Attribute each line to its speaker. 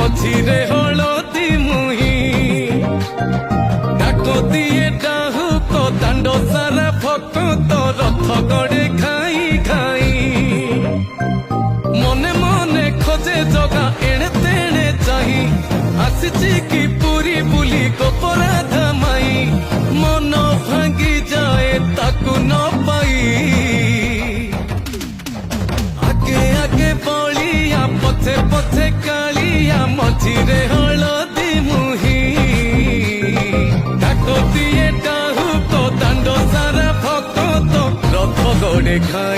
Speaker 1: ମଝିରେ ହଳଦୀ ମୁହିଁ ଡାକ ଦିଏ ଡାହୁକ ଦାଣ୍ଡ ସାରା ଭକ୍ତ ରଥ ଗଡ଼େ ଖାଇ ଖାଇ ମନେ ମନେ ଖୋଜେ ଜଗା ଏଣେ ତେଣେ ଚାହିଁ ଆସିଛି କି ପୁରୀ ବୁଲି ଗୋପରାଧା ମାଇ ମନ ଭାଙ୍ଗି ଯାଏ ତାକୁ ନ ପାଇ ଆଗେ ଆଗେ ବଳିଆ ପଛେ ପଛେ କାଳିଆ ମଝିରେ ହଳଦୀ ମୁହିଁ ଡାକ ଦିଏ ଡାହୁକ ଦାଣ୍ଡ ସାରା ଭକ୍ତ ରଥ ଗଡ଼େ ଖାଇ